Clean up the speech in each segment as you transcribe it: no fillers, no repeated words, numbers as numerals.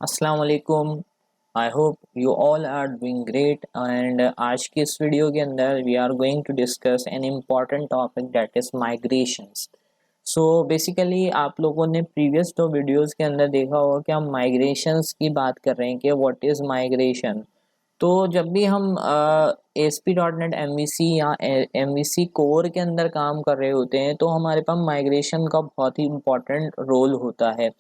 अस्सलाम वालेकुम। I hope you all are doing great and आज की इस वीडियो के अंदर we are going to discuss an important topic that is migrations. So basically आप लोगों ने प्रीवियस दो वीडियोस के अंदर देखा होगा कि हम माइग्रेशंस की बात कर रहे हैं कि व्हाट इज़ माइग्रेशन। तो जब भी हम ASP.NET MVC या MVC कोर के अंदर काम कर रहे होते हैं तो हमारे पास माइग्रेशन का बहुत ही इम्पोर्टेंट रोल होता है।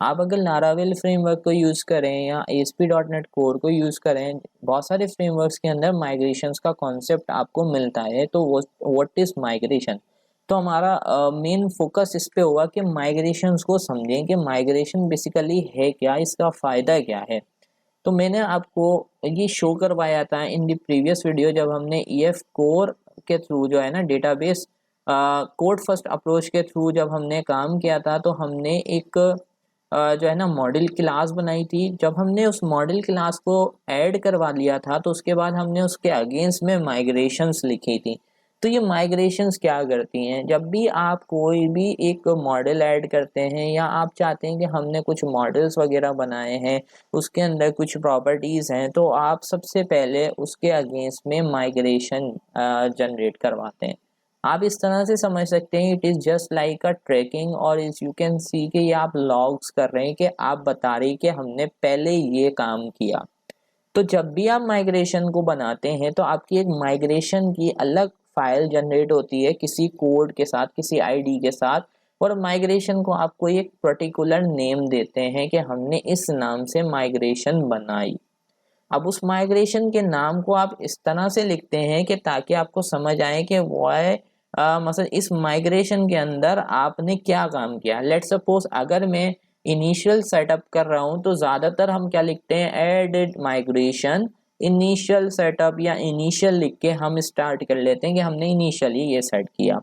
आप अगर लारावेल फ्रेमवर्क को यूज़ करें या ASP.NET कोर को यूज़ करें, बहुत सारे फ्रेमवर्क्स के अंदर माइग्रेशंस का कॉन्सेप्ट आपको मिलता है। तो व्हाट इज़ माइग्रेशन, तो हमारा मेन फोकस इस पे होगा कि माइग्रेशंस को समझें कि माइग्रेशन बेसिकली है क्या, इसका फ़ायदा क्या है। तो मैंने आपको ये शो करवाया था इन द प्रीवियस वीडियो जब हमने EF कोर के थ्रू जो है ना डेटाबेस कोड फर्स्ट अप्रोच के थ्रू जब हमने काम किया था, तो हमने एक जो है ना मॉडल क्लास बनाई थी। जब हमने उस मॉडल क्लास को ऐड करवा लिया था तो उसके बाद हमने उसके अगेंस्ट में माइग्रेशंस लिखी थी। तो ये माइग्रेशंस क्या करती हैं, जब भी आप कोई भी एक मॉडल ऐड करते हैं या आप चाहते हैं कि हमने कुछ मॉडल्स वगैरह बनाए हैं, उसके अंदर कुछ प्रॉपर्टीज़ हैं, तो आप सबसे पहले उसके अगेंस्ट में माइग्रेशन जनरेट करवाते हैं। आप इस तरह से समझ सकते हैं, it is just like a tracking और इस यू कैन सी कि ये आप लॉग्स कर रहे हैं कि आप बता रहे हैं कि हमने पहले ये काम किया। तो जब भी आप माइग्रेशन को बनाते हैं तो आपकी एक माइग्रेशन की अलग फाइल जनरेट होती है किसी कोड के साथ, किसी आईडी के साथ, और माइग्रेशन को आपको एक पर्टिकुलर नेम देते हैं कि हमने इस नाम से माइग्रेशन बनाई। अब उस माइग्रेशन के नाम को आप इस तरह से लिखते हैं कि ताकि आपको समझ आए कि वाई मतलब इस माइग्रेशन के अंदर आपने क्या काम किया। लेट सपोज अगर मैं इनिशियल सेटअप कर रहा हूं तो ज़्यादातर हम क्या लिखते हैं, एडिड माइग्रेशन इनिशियल सेटअप या इनिशियल लिख के हम स्टार्ट कर लेते हैं कि हमने इनिशियली ये सेट किया।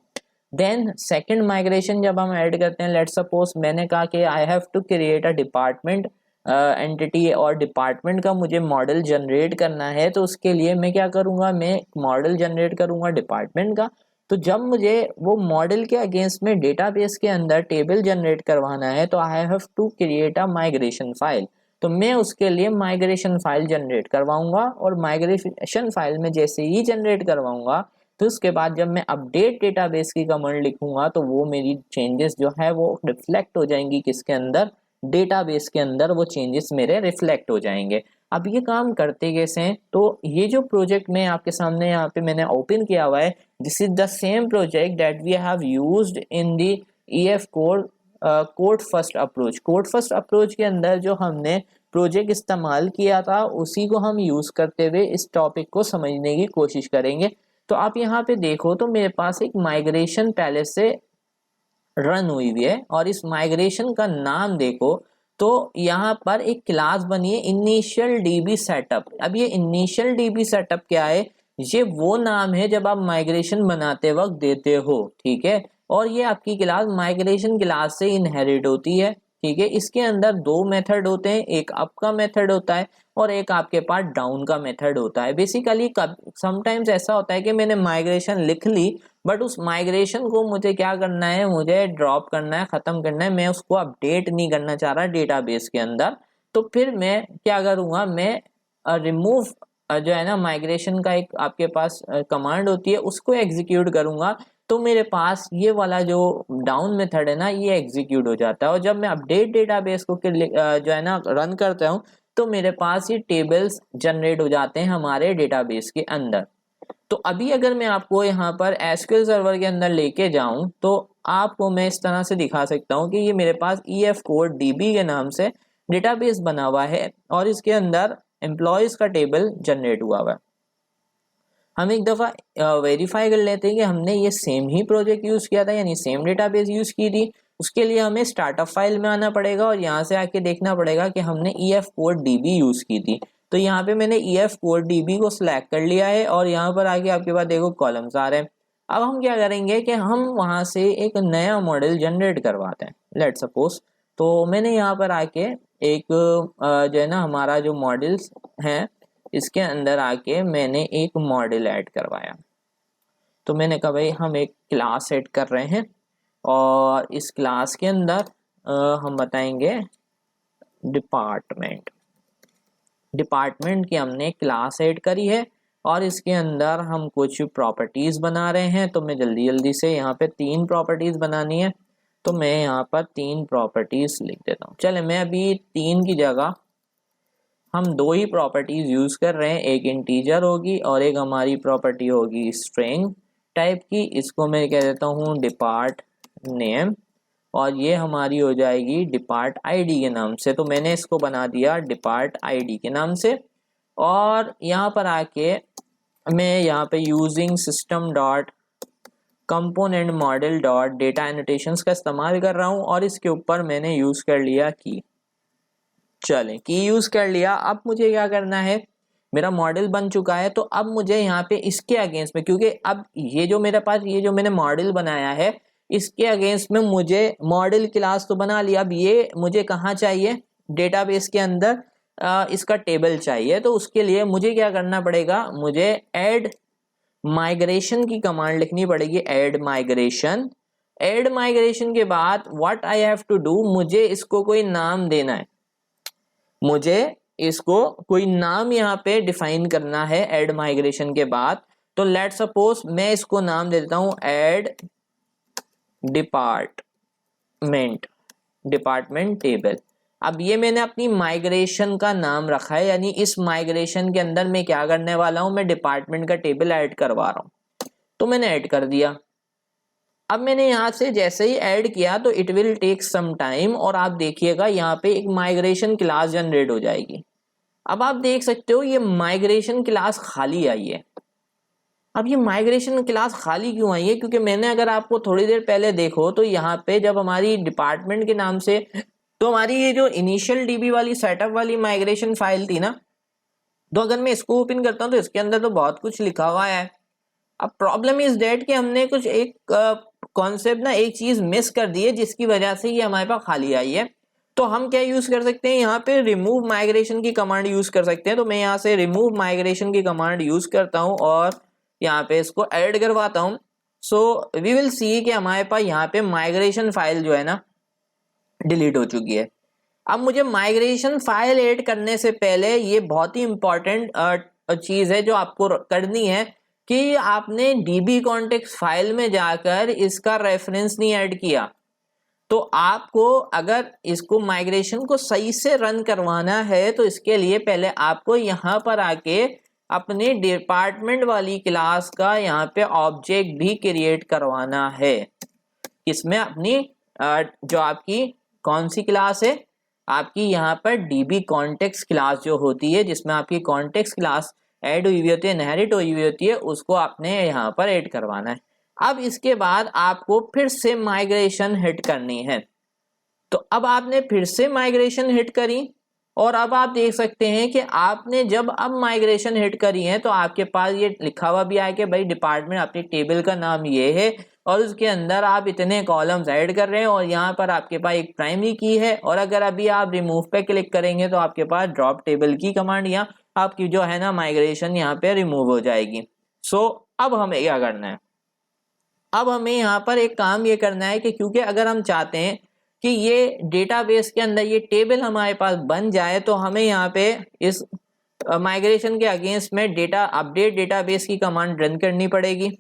देन सेकंड माइग्रेशन जब हम ऐड करते हैं, लेट सपोज मैंने कहा कि I have to create a department entity और डिपार्टमेंट का मुझे मॉडल जनरेट करना है, तो उसके लिए मैं क्या करूँगा, मैं मॉडल जनरेट करूँगा डिपार्टमेंट का। तो जब मुझे वो मॉडल के अगेंस्ट में डेटाबेस के अंदर टेबल जनरेट करवाना है तो I have to create a migration file. तो मैं उसके लिए माइग्रेशन फाइल जनरेट करवाऊंगा और माइग्रेशन फाइल में जैसे ही जनरेट करवाऊंगा तो उसके बाद जब मैं अपडेट डेटाबेस की कमांड लिखूंगा तो वो मेरी चेंजेस जो है वो रिफ्लेक्ट हो जाएंगी किसके अंदर, डेटाबेस के अंदर वो चेंजेस मेरे रिफ्लेक्ट हो जाएंगे। अब ये काम करते कैसे हैं, तो ये जो प्रोजेक्ट मैं आपके सामने यहाँ पे मैंने ओपन किया हुआ है, this is the same project that we have used in the EF code code first approach. Code first approach के अंदर जो हमने प्रोजेक्ट इस्तेमाल किया था उसी को हम यूज करते हुए इस टॉपिक को समझने की कोशिश करेंगे। तो आप यहाँ पे देखो तो मेरे पास एक माइग्रेशन पहले से रन हुई हुई है और इस माइग्रेशन का नाम देखो तो यहाँ पर एक क्लास बनी है इनिशियल डीबी सेटअप। अब ये इनिशियल डीबी सेटअप क्या है, ये वो नाम है जब आप माइग्रेशन बनाते वक्त देते हो, ठीक है। और ये आपकी क्लास माइग्रेशन क्लास से इनहेरिट होती है, ठीक है। इसके अंदर दो मेथड होते हैं, एक अप का मेथड होता है और एक आपके पास डाउन का मेथड होता है। बेसिकली समटाइम्स ऐसा होता है कि मैंने माइग्रेशन लिख ली बट उस माइग्रेशन को मुझे क्या करना है, मुझे ड्रॉप करना है, ख़त्म करना है, मैं उसको अपडेट नहीं करना चाह रहा डेटाबेस के अंदर। तो फिर मैं क्या करूँगा, मैं रिमूव जो है ना माइग्रेशन का एक आपके पास कमांड होती है उसको एग्जीक्यूट करूँगा। तो मेरे पास ये वाला जो डाउन मेथड है ना ये एग्जीक्यूट हो जाता है और जब मैं अपडेट डेटाबेस को जो है ना रन करता हूँ तो मेरे पास ये टेबल्स जनरेट हो जाते हैं हमारे डेटाबेस के अंदर। तो अभी अगर मैं आपको यहाँ पर एसक्यूएल सर्वर के अंदर लेके जाऊं तो आपको मैं इस तरह से दिखा सकता हूँ कि ये मेरे पास EF कोड DB के नाम से डेटाबेस बना हुआ है और इसके अंदर एम्प्लॉयज का टेबल जनरेट हुआ है। हम एक दफ़ा वेरीफाई कर लेते हैं कि हमने ये सेम ही प्रोजेक्ट यूज़ किया था यानी सेम डेटाबेस यूज़ की थी। उसके लिए हमें स्टार्टअप फाइल में आना पड़ेगा और यहाँ से आके देखना पड़ेगा कि हमने EF कोड DB यूज़ की थी। तो यहाँ पे मैंने EF कोड DB को सिलेक्ट कर लिया है और यहाँ पर आके आपके पास देखो कॉलम्स आ रहे हैं। अब हम क्या करेंगे कि हम वहाँ से एक नया मॉडल जनरेट करवाते हैं, लेट सपोज। तो मैंने यहाँ पर आके एक जो है ना हमारा जो मॉडल्स हैं इसके अंदर आके मैंने एक मॉडल ऐड करवाया। तो मैंने कहा भाई हम एक क्लास ऐड कर रहे हैं और इस क्लास के अंदर हम बताएंगे डिपार्टमेंट, डिपार्टमेंट की हमने क्लास ऐड करी है और इसके अंदर हम कुछ प्रॉपर्टीज बना रहे हैं। तो मैं जल्दी जल्दी से यहाँ पे 3 प्रॉपर्टीज बनानी है, तो मैं यहाँ पर 3 प्रॉपर्टीज लिख देता हूँ। चले, मैं अभी 3 की जगह हम 2 ही प्रॉपर्टीज यूज कर रहे हैं, एक इंटीजर होगी और एक हमारी प्रॉपर्टी होगी स्ट्रिंग टाइप की। इसको मैं कह देता हूँ डिपार्ट नेम और ये हमारी हो जाएगी डिपार्ट आईडी के नाम से। तो मैंने इसको बना दिया डिपार्ट आईडी के नाम से। और यहाँ पर आके मैं यहाँ पे using system dot component model dot data annotations का इस्तेमाल कर रहा हूँ और इसके ऊपर मैंने यूज कर लिया की। चलें, की यूज कर लिया। अब मुझे क्या करना है, मेरा मॉडल बन चुका है, तो अब मुझे यहाँ पे इसके अगेंस्ट में, क्योंकि अब ये जो मेरे पास ये जो मैंने मॉडल बनाया है इसके अगेंस्ट में मुझे मॉडल क्लास तो बना लिया। अब ये मुझे कहाँ चाहिए, डेटाबेस के अंदर इसका टेबल चाहिए। तो उसके लिए मुझे क्या करना पड़ेगा, मुझे ऐड माइग्रेशन की कमांड लिखनी पड़ेगी। ऐड माइग्रेशन, ऐड माइग्रेशन के बाद what I have to do, मुझे इसको कोई नाम देना है, मुझे इसको कोई नाम यहाँ पे डिफाइन करना है ऐड माइग्रेशन के बाद। तो लेट सपोज मैं इसको नाम दे देता हूं ऐड डिपार्टमेंट, डिपार्टमेंट टेबल। अब ये मैंने अपनी माइग्रेशन का नाम रखा है, यानी इस माइग्रेशन के अंदर मैं क्या करने वाला हूं, मैं डिपार्टमेंट का टेबल ऐड करवा रहा हूं। तो मैंने ऐड कर दिया। अब मैंने यहाँ से जैसे ही ऐड किया तो it will take some time और आप देखिएगा यहाँ पे एक माइग्रेशन क्लास जनरेट हो जाएगी। अब आप देख सकते हो ये माइग्रेशन क्लास खाली आई है। अब ये माइग्रेशन क्लास खाली क्यों आई है, क्योंकि मैंने अगर आपको थोड़ी देर पहले देखो तो यहाँ पे जब हमारी डिपार्टमेंट के नाम से, तो हमारी ये जो इनिशियल डीबी वाली सेटअप वाली माइग्रेशन फाइल थी ना, तो अगर मैं इसको ओपन करता हूँ तो इसके अंदर तो बहुत कुछ लिखा हुआ है। अब प्रॉब्लम इज डेट कि हमने कुछ एक कॉन्सेप्ट ना, एक चीज मिस कर दी है जिसकी वजह से ये हमारे पास खाली आई है। तो हम क्या यूज कर सकते हैं, यहाँ पे रिमूव माइग्रेशन की कमांड यूज कर सकते हैं। तो मैं यहाँ से रिमूव माइग्रेशन की कमांड यूज करता हूँ और यहाँ पे इसको ऐड करवाता हूँ। सो वी विल सी कि हमारे पास यहाँ पे माइग्रेशन फाइल जो है ना डिलीट हो चुकी है। अब मुझे माइग्रेशन फाइल ऐड करने से पहले ये बहुत ही इंपॉर्टेंट चीज है जो आपको करनी है कि आपने डीबी कॉन्टेक्स्ट फाइल में जाकर इसका रेफरेंस नहीं ऐड किया। तो आपको अगर इसको माइग्रेशन को सही से रन करवाना है तो इसके लिए पहले आपको यहाँ पर आके अपने डिपार्टमेंट वाली क्लास का यहाँ पे ऑब्जेक्ट भी क्रिएट करवाना है। इसमें अपनी जो आपकी कौन सी क्लास है, आपकी यहाँ पर डीबी कॉन्टेक्स्ट क्लास जो होती है, जिसमें आपकी कॉन्टेक्स्ट क्लास ऐड हुई होती है, इनहेरिट हुई होती है, उसको आपने यहाँ पर ऐड करवाना है। अब इसके बाद आपको फिर से माइग्रेशन हिट करनी है। तो अब आपने फिर से माइग्रेशन हिट करी और अब आप देख सकते हैं कि आपने जब अब माइग्रेशन हिट करी है तो आपके पास ये लिखा हुआ भी आया कि भाई डिपार्टमेंट अपनी टेबल का नाम ये है और उसके अंदर आप इतने कॉलम्स ऐड कर रहे हैं और यहाँ पर आपके पास एक प्राइमरी की है। और अगर अभी आप रिमूव पे क्लिक करेंगे तो आपके पास ड्रॉप टेबल की कमांड यहाँ आपकी जो है ना माइग्रेशन यहाँ पे रिमूव हो जाएगी। सो अब हमें क्या करना है, अब हमें यहाँ पर एक काम ये करना है कि क्योंकि अगर हम चाहते हैं कि ये डेटाबेस के अंदर ये टेबल हमारे पास बन जाए तो हमें यहाँ पे इस माइग्रेशन के अगेंस्ट में डेटा अपडेट डेटाबेस की कमांड रन करनी पड़ेगी।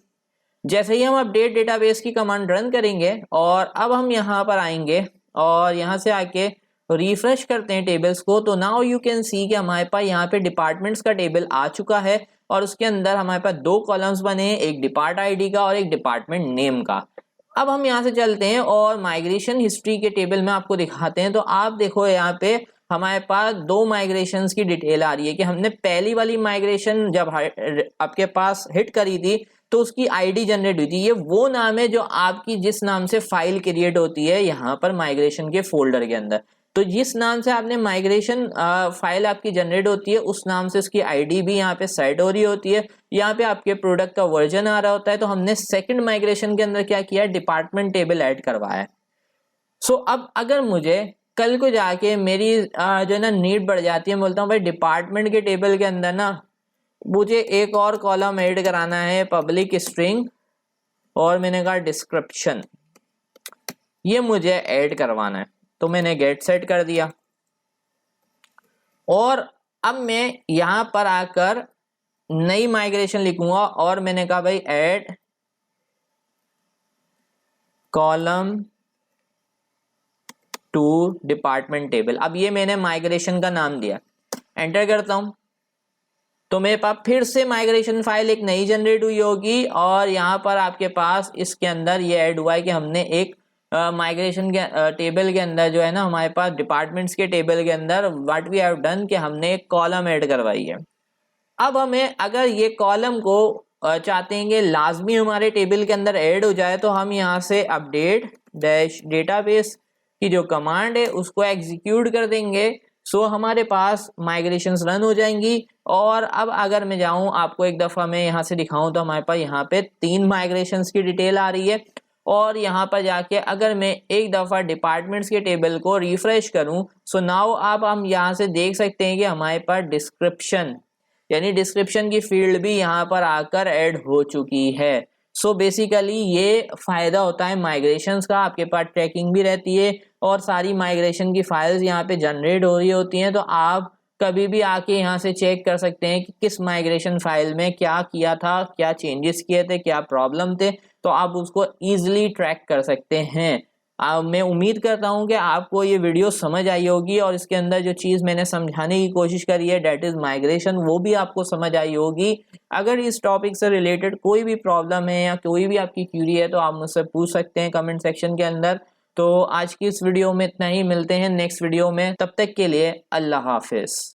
जैसे ही हम अपडेट डेटाबेस की कमांड रन करेंगे और अब हम यहाँ पर आएंगे और यहाँ से आके रिफ्रेश करते हैं टेबल्स को, तो नाउ यू कैन सी कि हमारे पास यहाँ पे डिपार्टमेंट्स का टेबल आ चुका है और उसके अंदर हमारे पास 2 कॉलम्स बने हैं, एक डिपार्ट आईडी का और एक डिपार्टमेंट नेम का। अब हम यहाँ से चलते हैं और माइग्रेशन हिस्ट्री के टेबल में आपको दिखाते हैं। तो आप देखो यहाँ पे हमारे पास 2 माइग्रेशंस की डिटेल आ रही है कि हमने पहली वाली माइग्रेशन जब आपके पास हिट करी थी तो उसकी आईडी जनरेट हुई थी। ये वो नाम है जो आपकी जिस नाम से फाइल क्रिएट होती है यहाँ पर माइग्रेशन के फोल्डर के अंदर। तो जिस नाम से आपने माइग्रेशन फाइल आपकी जनरेट होती है उस नाम से उसकी आईडी भी यहाँ पे सेट हो रही होती है। यहाँ पे आपके प्रोडक्ट का वर्जन आ रहा होता है। तो हमने सेकंड माइग्रेशन के अंदर क्या किया, डिपार्टमेंट टेबल ऐड करवाया। सो अब अगर मुझे कल को जाके मेरी जो है ना नीड बढ़ जाती है, बोलता हूँ भाई डिपार्टमेंट के टेबल के अंदर ना मुझे एक और कॉलम ऐड कराना है, पब्लिक स्ट्रिंग, और मैंने कहा डिस्क्रिप्शन, ये मुझे ऐड करवाना है। तो मैंने गेट सेट कर दिया। और अब मैं यहाँ पर आकर नई माइग्रेशन लिखूंगा और मैंने कहा भाई add column to department table. अब ये मैंने माइग्रेशन का नाम दिया, एंटर करता हूं तो मेरे पास फिर से माइग्रेशन फाइल एक नई जनरेट हुई होगी और यहाँ पर आपके पास इसके अंदर ये ऐड हुआ है कि हमने एक माइग्रेशन के टेबल के अंदर जो है ना, हमारे पास डिपार्टमेंट्स के टेबल के अंदर व्हाट वी हैव डन कि हमने एक कॉलम ऐड करवाई है। अब हमें अगर ये कॉलम को चाहते हैं कि लाजमी हमारे टेबल के अंदर ऐड हो जाए तो हम यहाँ से अपडेट डैश डेटाबेस की जो कमांड है उसको एग्जीक्यूट कर देंगे। सो हमारे पास माइग्रेशंस रन हो जाएंगी। और अब अगर मैं जाऊं आपको एक दफ़ा मैं यहाँ से दिखाऊं तो हमारे पास यहाँ पे 3 माइग्रेशंस की डिटेल आ रही है। और यहाँ पर जाके अगर मैं एक दफ़ा डिपार्टमेंट्स के टेबल को रिफ्रेश करूं सो नाउ अब हम यहाँ से देख सकते हैं कि हमारे पास डिस्क्रिप्शन यानी डिस्क्रिप्शन की फील्ड भी यहाँ पर आकर ऐड हो चुकी है। सो बेसिकली ये फायदा होता है माइग्रेशंस का, आपके पास ट्रैकिंग भी रहती है और सारी माइग्रेशन की फाइल्स यहाँ पे जनरेट हो रही होती हैं। तो आप कभी भी आके यहाँ से चेक कर सकते हैं कि किस माइग्रेशन फाइल में क्या किया था, क्या चेंजेस किए थे, क्या प्रॉब्लम थे, तो आप उसको ईजिली ट्रैक कर सकते हैं। मैं उम्मीद करता हूँ कि आपको ये वीडियो समझ आई होगी और इसके अंदर जो चीज़ मैंने समझाने की कोशिश करी है डेट इज़ माइग्रेशन वो भी आपको समझ आई होगी। अगर इस टॉपिक से रिलेटेड कोई भी प्रॉब्लम है या कोई भी आपकी क्यूरी है तो आप मुझसे पूछ सकते हैं कमेंट सेक्शन के अंदर। तो आज की इस वीडियो में इतना ही, मिलते हैं नेक्स्ट वीडियो में, तब तक के लिए अल्लाह हाफिज़।